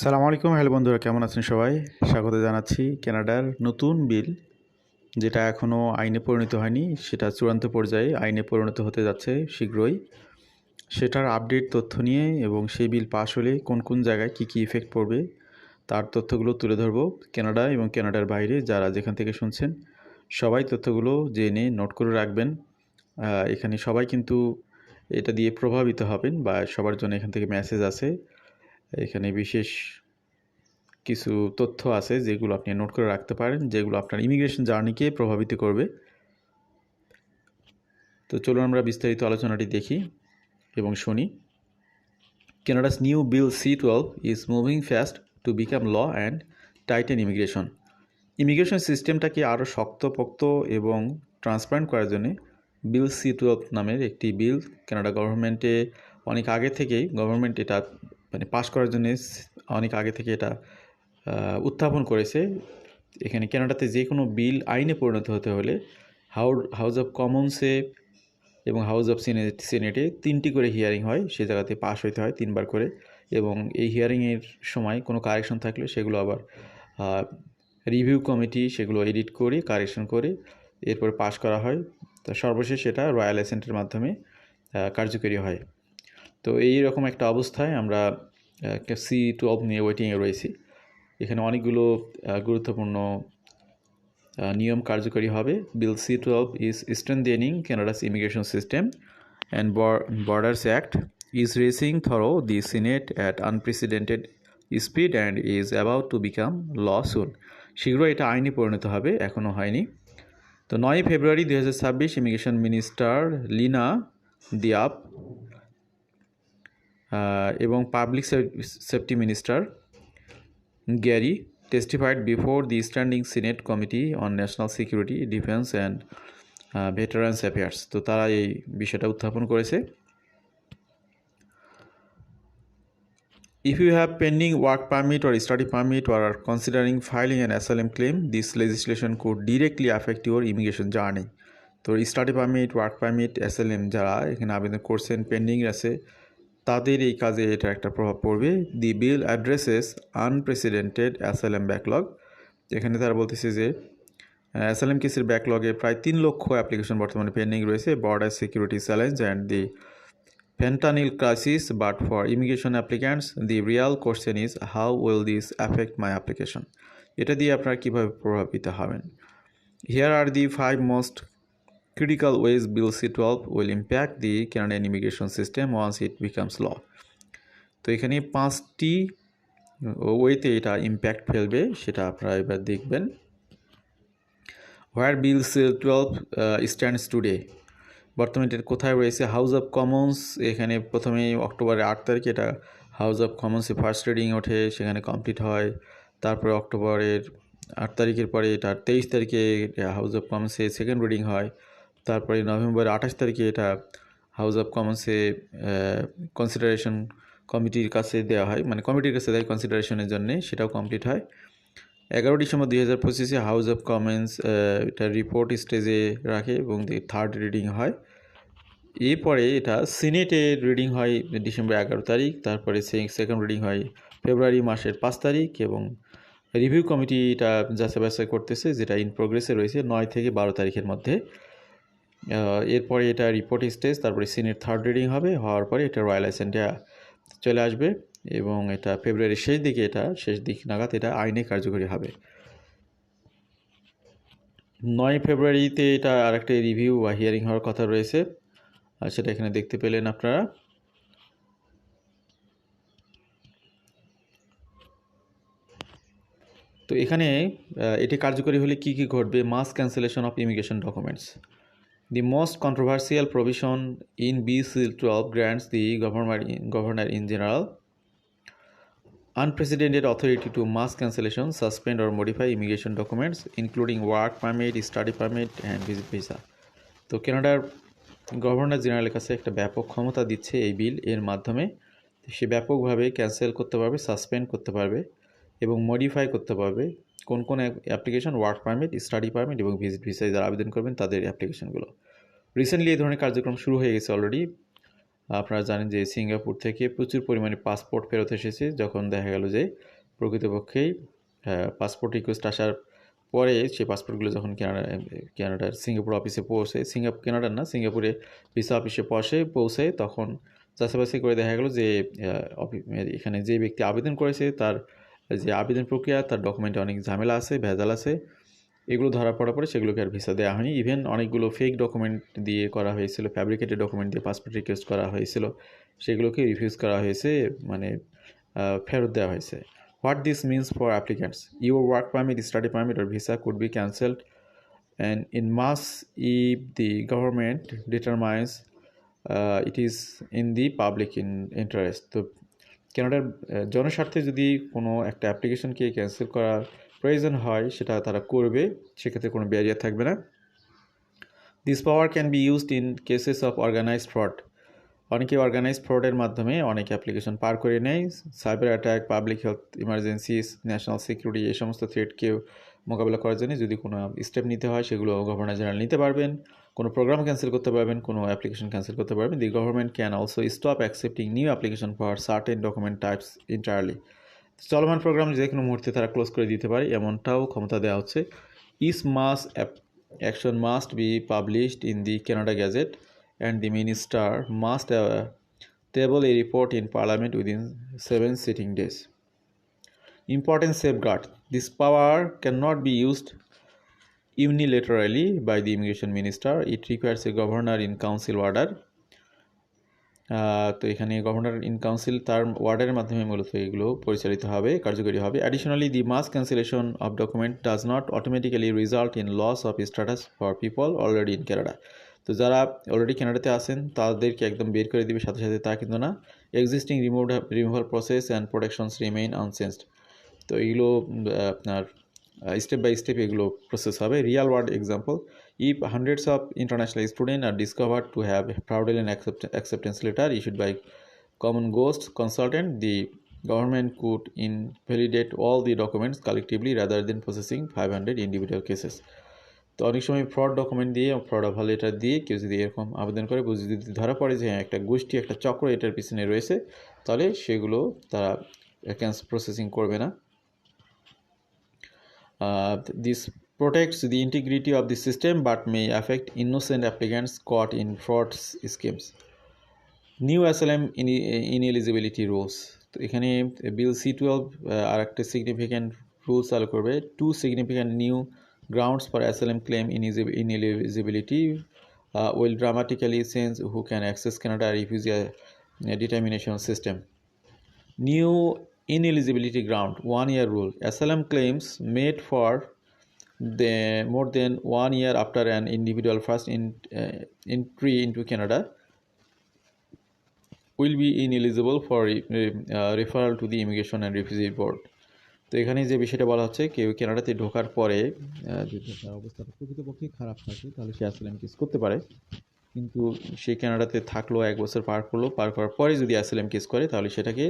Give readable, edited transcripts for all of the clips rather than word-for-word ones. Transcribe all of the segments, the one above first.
সালামু আলাইকুম। হ্যালো বন্ধুরা, কেমন আছেন সবাই? স্বাগত জানাচ্ছি। কানাডার নতুন বিল, যেটা এখনও আইনে পরিণত হয়নি, সেটা চূড়ান্ত পর্যায়ে আইনে পরিণত হতে যাচ্ছে শীঘ্রই। সেটার আপডেট তথ্য নিয়ে এবং সেই বিল পাশ হলে কোন কোন জায়গায় কী কী ইফেক্ট পড়বে তার তথ্যগুলো তুলে ধরবো। কানাডা এবং কানাডার বাইরে যারা যেখান থেকে শুনছেন সবাই তথ্যগুলো জেনে নোট করে রাখবেন। এখানে সবাই কিন্তু এটা দিয়ে প্রভাবিত হবেন বা সবার জন্য এখান থেকে মেসেজ আছে। এখানে বিশেষ কিছু তথ্য আছে যেগুলো আপনি নোট করে রাখতে পারেন, যেগুলো আপনার ইমিগ্রেশন জার্নিকে প্রভাবিত করবে। তো চলুন আমরা বিস্তারিত আলোচনাটি দেখি এবং শুনি। Canada's new bill C-12 is moving fast to become law and tighten immigration. Immigration সিস্টেমটাকে আরও শক্তপোক্ত এবং ট্রান্সপারেন্ট করার জন্য বিল C-12 নামের একটি বিল কানাডা গভর্নমেন্টে অনেক আগে থেকেই এটা পাশ করার জন্য অনেক আগে থেকে এটা উত্থাপন করেছে। এখানে কানাডাতে যে কোনো বিল আইনে পরিণত হতে হলে হাউস অফ কমন্সে এবং হাউস অফ সিনেটে 3টি করে হিয়ারিং হয়, সে জায়গাতে পাশ হইতে হয় 3বার করে, এবং এই হিয়ারিংয়ের সময় কোনো কারেকশন থাকলে সেগুলো আবার রিভিউ কমিটি সেগুলো এডিট করে কারেকশন করে এরপর পাশ করা হয়। তো সর্বশেষ এটা রয়্যাল অ্যাসেন্টের মাধ্যমে কার্যকরী হয়। তো এই রকম একটা অবস্থায় আমরা C-12 নিয়ে ওয়েটিংয়ে রয়েছি। এখানে অনেকগুলো গুরুত্বপূর্ণ নিয়ম কার্যকরী হবে। বিল C-12 is strengthening Canada's immigration system and Borders Act is racing through the Senate at unprecedented speed and is about to become law soon. শীঘ্রই এটা আইনে পরিণত হবে, এখনও হয়নি। তো 9 ফেব্রুয়ারি 2026 ইমিগ্রেশন মিনিস্টার লিনা দিয়াপ এবং public safety minister Gary testified before the Standing Senate Committee on National Security, Defense and Veterans Affairs. তো তারা এই বিষয়টা উত্থাপন করেছে। If you have pending work permit or study permit or are considering filing an asylum claim, this legislation could directly affect your immigration journey. তো study permit, work permit, asylum যারা এখানে আবেদন করছেন, পেন্ডিং আছে, তাদের এই কাজে এটা একটা প্রভাব পড়বে। দি বিল অ্যাড্রেসেস আনপ্রেসিডেন্টেড অ্যাসাইলাম ব্যাকলগ। এখানে তারা বলতেছে যে অ্যাসাইলাম কেসের ব্যাকলগে প্রায় 3 লক্ষ অ্যাপ্লিকেশন বর্তমানে পেন্ডিং রয়েছে। Border security challenge and the fentanyl crisis, but for immigration applicants the real question is how will this affect my application. এটা দিয়ে আপনারা কিভাবে প্রভাবিত হবেন। Here are the 5 most critical ways Bill C-12 will impact the Canadian immigration system once it becomes law. তো এখানে 5টি ওয়েতে এটা ইম্প্যাক্ট ফেলবে, সেটা আপনারা এবার দেখবেন। Where Bill C-12 stands today. বর্তমানে এটা কোথায় রয়েছে? হাউস অফ কমন্স, এখানে প্রথমেই অক্টোবরের 8 তারিখে এটা হাউস অফ কমন্সে ফার্স্ট রিডিং ওঠে, সেখানে কমপ্লিট হয়। তারপরে অক্টোবরের 8 তারিখের পরে এটা 23 তারিখে হাউস অফ কমন্সে সেকেন্ড রিডিং হয়। তারপরে নভেম্বরের 28 তারিখে এটা হাউস অফ কমন্সে কনসিডারেশন কমিটির কাছে দেওয়া হয়, মানে কমিটির কাছে দেয় কনসিডারেশনের জন্যে, সেটাও কমপ্লিট হয়। 11 ডিসেম্বর 2025 হাউস অফ কমন্স এটা রিপোর্ট স্টেজে রাখে এবং থার্ড রিডিং হয়। এরপরে এটা সিনেটের রিডিং হয় ডিসেম্বর 11 তারিখ, তারপরে সেকেন্ড রিডিং হয় ফেব্রুয়ারি মাসের 5 তারিখ, এবং রিভিউ কমিটি এটা যাচাই বাছাই করতেছে, যেটা ইন প্রোগ্রেসে রয়েছে 9 থেকে 12 তারিখের মধ্যে। এরপরে এটা রিপোর্ট স্টেজ, তারপরে সিনেট থার্ড রিডিং হবে, হওয়ার পরে এটা রয়্যাল অ্যাসেন্টে চলে আসবে এবং এটা ফেব্রুয়ারির শেষ দিক নাগাদ এটা আইনে কার্যকরী হবে। 9 ফেব্রুয়ারিতে এটা আরেকটা রিভিউ বা হিয়ারিং হওয়ার কথা রয়েছে, আর সেটা এখানে দেখতে পেলেন আপনারা। তো এখানে এটি কার্যকরী হলে কি কি ঘটবে? Mass cancellation of immigration documents. The most controversial provision in BC-12 grants the governor in general unprecedented authority to mass cancellation, suspend or modify immigration documents, including work permit, study permit and visit visa. তো কানাডার governor জেনারেলের কাছে একটা ব্যাপক ক্ষমতা দিচ্ছে এই বিল, এর মাধ্যমে সে ব্যাপকভাবে ক্যান্সেল করতে পারবে, সাসপেন্ড করতে পারবে এবং মডিফাই করতে পারবে কোন কোন application, work permit, study permit এবং ভিজিট ভিসায় যারা আবেদন করবেন তাদের অ্যাপ্লিকেশনগুলো। রিসেন্টলি এই ধরনের কার্যক্রম শুরু হয়ে গেছে অলরেডি। আপনারা জানেন যে সিঙ্গাপুর থেকে প্রচুর পরিমাণে পাসপোর্ট ফেরত এসেছে, যখন দেখা গেল যে প্রকৃতপক্ষেই পাসপোর্ট রিকোয়েস্ট আসার পরে সেই পাসপোর্টগুলো যখন কানাডার সিঙ্গাপুর অফিসে পৌঁছে, কানাডার না, সিঙ্গাপুরে ভিসা অফিসে পৌঁছে তখন যাচাই করে দেখা গেল যে এখানে যে ব্যক্তি আবেদন করেছে তার যে আবেদন প্রক্রিয়া, তার ডকুমেন্টে অনেক ঝামেলা আছে, ভেজাল আছে। এগুলো ধরা পড়ার পরে সেগুলোকে আর ভিসা দেওয়া হয়নি। ইভেন অনেকগুলো ফেক ডকুমেন্ট দিয়ে করা হয়েছিল, ফ্যাব্রিকেটেড ডকুমেন্ট দিয়ে পাসপোর্ট রিকোয়েস্ট করা হয়েছিল, সেগুলোকে রিফিউজ করা হয়েছে, মানে ফেরত দেওয়া হয়েছে। What this means for applicants: your work permit, study permit or visa could be cancelled and in mass if the government determines it is in the public interest. তো কানাডার জনস্বার্থে যদি কোনো একটা অ্যাপ্লিকেশনকে ক্যান্সেল করার প্রয়োজন হয়, সেটা তারা করবে, সেক্ষেত্রে কোনো ব্যারিয়ার থাকবে না। This power can be used in cases of organised fraud. অনেকে অর্গানাইজড ফ্রডের মাধ্যমে অনেক অ্যাপ্লিকেশন পার করে নেয়। Cyber attack, public health emergencies, national security, এই সমস্ত থ্রেটকে মোকাবেলা করার জন্য যদি কোনো স্টেপ নিতে হয়, সেগুলো গভর্নর জেনারেল নিতে পারবেন। কোনো প্রোগ্রাম ক্যান্সেল করতে পারবেন, কোনো অ্যাপ্লিকেশন ক্যান্সেল করতে পারবেন। The government can also stop accepting new application for certain document types ইন্টায়ারলি। চলমান প্রোগ্রাম যে কোনো মুহূর্তে তারা ক্লোজ করে দিতে পারে, এমনটাও ক্ষমতা দেওয়া হচ্ছে। This mass action must be published in the Canada gazette and the minister must table a report in parliament within 7 sitting days. Important safeguard: this power cannot be used unilaterally by the immigration minister. It requires a governor in council order. তো এখানে governor in council তার ওয়ার্ডারের মাধ্যমে মূলত এগুলো পরিচালিত হবে, কার্যকরী হবে। Additionally, the mass cancellation of document does not automatically result in loss of status for people already in Canada. তো যারা অলরেডি কানাডাতে আছেন তাদেরকে একদম বের করে দিবে সাথে সাথে, তা কিন্তু না। Existing removal process and protections remain unchanged. তো এগুলো আপনার স্টেপ বাই স্টেপ এগুলো প্রসেস হবে। Real world example: if hundreds of international students are discovered to have fraudulent acceptance letter issued by common ghost consultant, the government could invalidate all the documents collectively rather than processing 500 individual cases. তো অনেক সময় fraud document দিয়ে, fraud offer letter দিয়ে কেউ যদি এরকম আবেদন করে, যদি ধরা পড়ে যে হ্যাঁ একটা গোষ্ঠী, একটা চক্র এটার পিছনে রয়েছে, তাহলে সেগুলো তারা প্রসেসিং করবে না। This protects the integrity of the system but may affect innocent applicants caught in fraud schemes. New asylum ineligibility rules: তো এখানে বিল C-12 আর একটা সিগনিফিক্যান্ট রুল চালু করবে। 2 significant new grounds for asylum claim ineligibility will dramatically change who can access Canada refugee determination system. New ineligibility ground: 1-year rule. Asylum claims made for more than 1 year after an individual first entry into Canada will be ineligible for referral to the Immigration and Refugee Board. তো এখানে যে বিষয়টা বলা হচ্ছে, কেউ কানাডাতে ঢোকার পরে যদি তার অবস্থাটা প্রকৃতপক্ষে খারাপ থাকে, তাহলে সে অ্যাসাইলাম কেস করতে পারে। কিন্তু সে কানাডাতে থাকলো, 1 বছর পার করার পরে যদি অ্যাসাইলাম কেস করে, তাহলে সেটাকে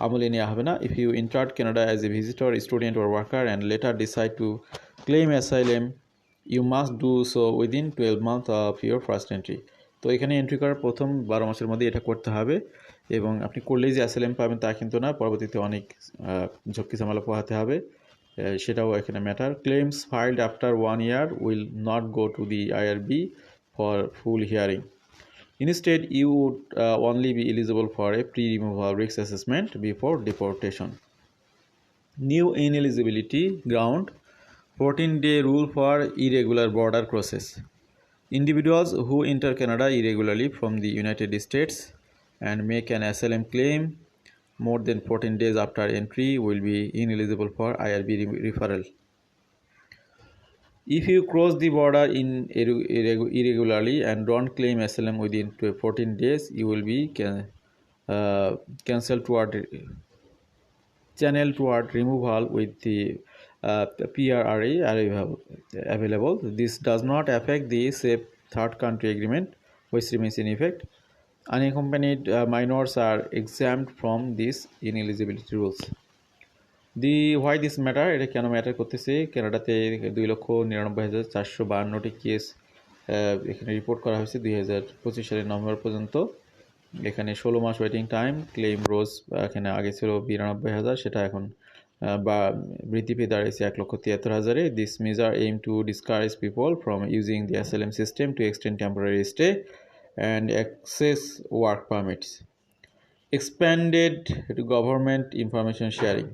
আমলে নেওয়া হবে না। If you entered Canada as a visitor, student or worker and later decide to claim asylum, you must do so within 12 months of your first entry. তো এখানে এন্ট্রি করার প্রথম 12 মাসের মধ্যে এটা করতে হবে, এবং আপনি করলেই যে অ্যাসাইলাম পাবেন তা কিন্তু না, পরবর্তীতে অনেক ঝক্কি ঝামেলা পোহাতে হবে, সেটাও এখানে matter. Claims filed after 1 year will not go to the IRB for full hearing. Instead, you would only be eligible for a pre-removal risk assessment before deportation. New ineligibility ground: 14-day rule for irregular border crosses. Individuals who enter Canada irregularly from the United States and make an asylum claim more than 14 days after entry will be ineligible for IRB referral. If you cross the border irregularly and don't claim asylum within 14 days, you will be channeled toward removal with the PRRA available. This does not affect the Safe Third Country Agreement, which remains in effect. Unaccompanied minors are exempt from these ineligibility rules. Why this matter? এটা কেন matter করতেছে? কানাডাতে 2,99,452টি case এখানে report করা হয়েছে 2025 সালের November পর্যন্ত। এখানে 16 মাস ওয়েটিং টাইম, ক্লেম রোজ এখানে আগে ছিল 92,000, সেটা এখন বা বৃদ্ধি পেয়ে দাঁড়িয়েছে 1,73,000-এ। This measure aim to discourage people from using the asylum system to extend temporary stay and access work permits. Expanded government information sharing.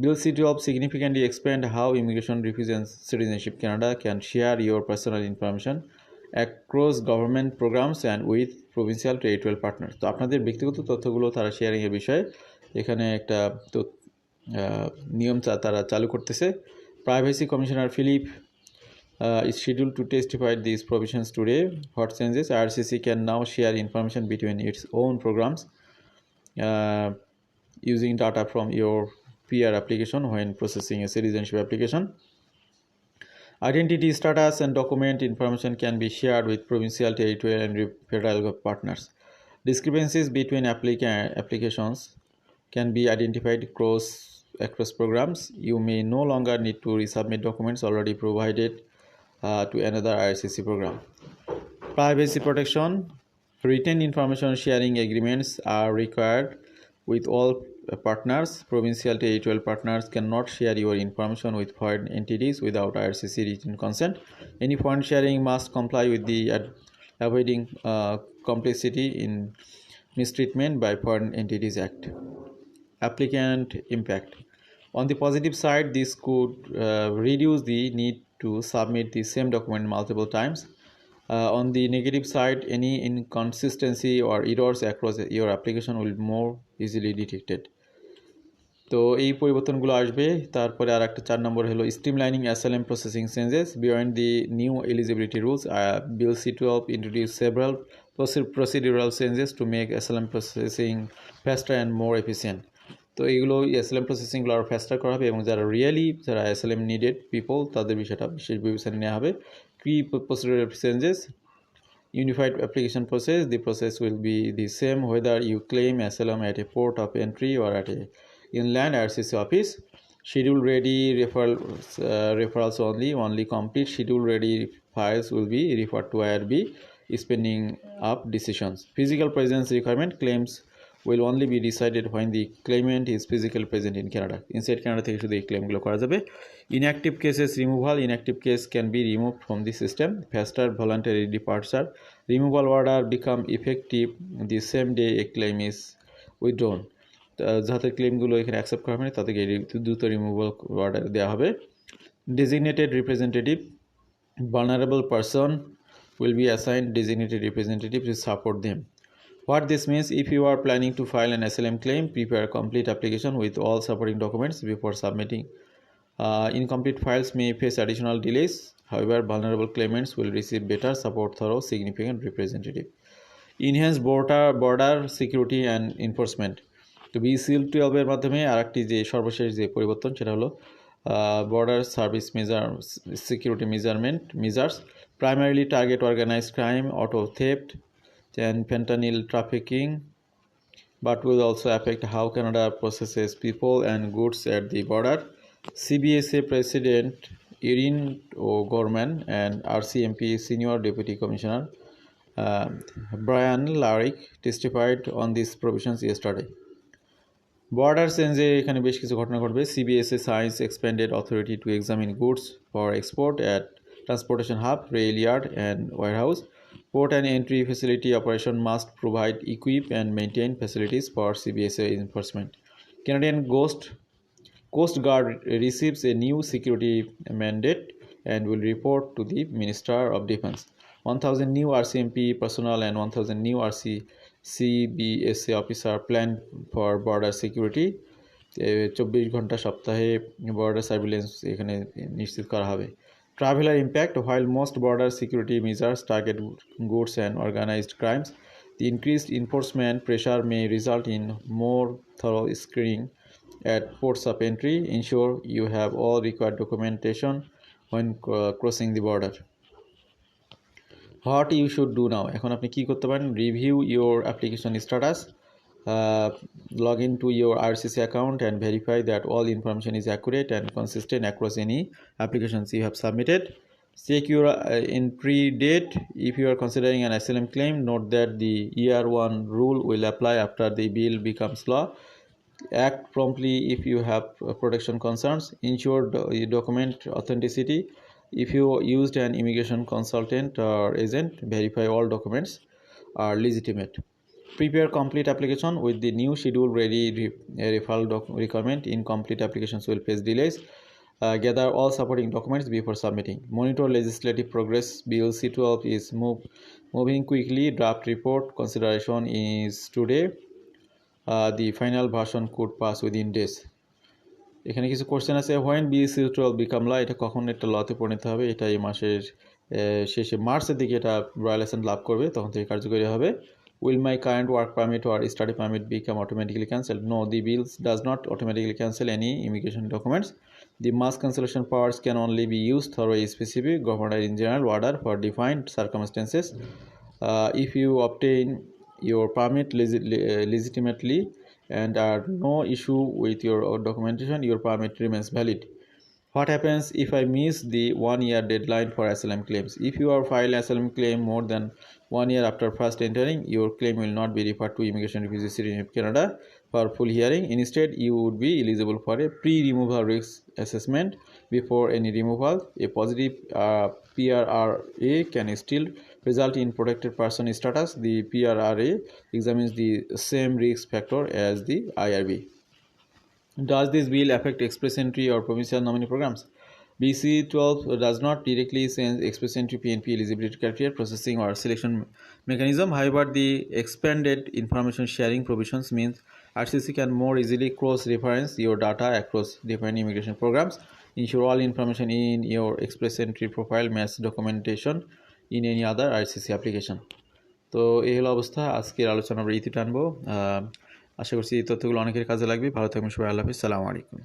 Bill C-12 significantly expand how immigration represents citizenship Canada can share your personal information across government programs and with provincial territorial partners. তো আপনাদের ব্যক্তিগত তথ্যগুলো তারা sharing এর বিষয়ে এখানে একটা নিয়ম তারা চালু করতেছে। Privacy commissioner Philip is scheduled to testify these provisions today. What changes? IRCC can now share information between its own programs using data from your PR application when processing a citizenship application. Identity status and document information can be shared with provincial, territorial, and federal partners. Discrepancies between applications can be identified across programs. You may no longer need to resubmit documents already provided to another IRCC program. Privacy protection. Written information sharing agreements are required with all partners. Provincial territorial partners cannot share your information with foreign entities without IRCC written consent. Any foreign sharing must comply with the Avoiding Complicity in Mistreatment by Foreign Entities Act. Applicant impact. On the positive side, this could reduce the need to submit the same document multiple times. On the negative side, any inconsistency or errors across your application will be more easily detected. তো এই পরিবর্তনগুলো আসবে। তারপরে আর একটা 4 number হলো streamlining asylum processing changes beyond the new eligibility rules. Bill C-12 introduced several procedural changes to make asylum processing faster and more efficient. তো এইগুলো asylum প্রসেসিংগুলো আরও ফাস্টার করা হবে এবং যারা অ্যাসাইলাম নিডেড পিপল তাদের বিষয়টা বিশেষ বিবেচনায় নেওয়া হবে। কি procedural changes? Unified application process. The process will be the same whether you claim asylum at a port of entry or at a inland IRCC office. Schedule ready referrals only complete schedule ready files will be referred to IRB spending up decisions. Physical presence requirement. Claims will only be decided when the claimant is physically present in Canada. Inside Canada থেকে শুধু এই ক্লেমগুলো করা যাবে। Inactive cases removal. Inactive case can be removed from the system. Faster voluntary departure. Removal order become effective the same day a claim is withdrawn. যাদের ক্লেমগুলো এখানে accept করা হবে তাদেরকে দ্রুত রিমুভাল অর্ডার দেওয়া হবে। Designated representative. Vulnerable person will be assigned designated representative to support them. What this means, if you are planning to file an asylum claim, prepare a complete application with all supporting documents before submitting. Incomplete files may face additional delays. However, vulnerable claimants will receive better support through significant representative. Enhanced border security and enforcement. তো BCL-12 এর মাধ্যমে আরেকটি যে সর্বশেষ যে পরিবর্তন সেটা হলো border service security measures primarily target organized crime, auto theft, and fentanyl trafficking, but will also affect how Canada processes people and goods at the border. CBSA President Erin O'Gorman and RCMP Senior Deputy Commissioner Brian Larrick testified on these provisions yesterday. Border চেঞ্জে এখানে বেশ কিছু ঘটনা ঘটবে। CBSA signs expanded authority to examine goods for export at transportation hub, rail yard, and warehouse. Port and entry facility operation must provide, equip, and maintain facilities for CBSA enforcement. Canadian Coast Guard receives a new security mandate and will report to the Minister of Defence. 1,000 new RCMP personnel and 1,000 new CBSA officer planned for border security. 24 ঘন্টা সপ্তাহে border surveillance এখানে নিশ্চিত করা হবে। Traveler impact. While most border security measures target goods and organized crimes, the increased enforcement pressure may result in more thorough screening at ports of entry. Ensure you have all required documentation when crossing the border. What you should do now. এখন আপনি কি করতে পারেন? Review your application status. Log into your IRCC account and verify that all information is accurate and consistent across any applications you have submitted. Check your entry date. If you are considering an asylum claim, note that the year 1 rule will apply after the bill becomes law. Act promptly if you have protection concerns. Ensure document authenticity. If you used an immigration consultant or agent, verify all documents are legitimate. Prepare complete application with the new schedule ready. Referral requirement. Incomplete applications will face delays. Gather all supporting documents before submitting. Monitor legislative progress. Bill C-12 is moving quickly. Draft report consideration is today. The final version could pass within days. এখানে কিছু question আছে, when BC-12 become ল, এটা কখন একটা লতে পরিণত হবে? এটা এই মাসের শেষে মার্চের দিকে এটা রয়্যাল লাইসেন্স লাভ করবে, তখন থেকে কার্যকরী হবে। Will my current work permit or study permit become automatically cancel? No, the bills does not automatically cancel any immigration documents. The mass cancellation powers can only be used through a specific governor in general order for defined circumstances. If you obtain your permit legitimately and are no issue with your documentation, your permit remains valid. What happens if I miss the 1 year deadline for asylum claims? If you are filed asylum claim more than 1 year after first entering, your claim will not be referred to Immigration Refugee Citizen of Canada for full hearing. Instead, you would be eligible for a pre-removal risk assessment before any removal. A positive PRRA can still result in protected person status. The PRRA examines the same risk factor as the IRB. Does this bill affect express entry or provincial nominee programs? BC-12 does not directly change express entry PNP eligibility criteria, processing or selection mechanism. However, the expanded information sharing provisions means RCC can more easily cross-reference your data across different immigration programs. Ensure all information in your express entry profile match documentation in any other RCC application. তো এই হলো অবস্থা। আজকের আলোচনা আমরা ইতি টানবো। আশা করছি এই তথ্যগুলো অনেকের কাজে লাগবে। ভালো থাকবেন সবাই। আল্লাহ হাফিজ। সালামু আলাইকুম।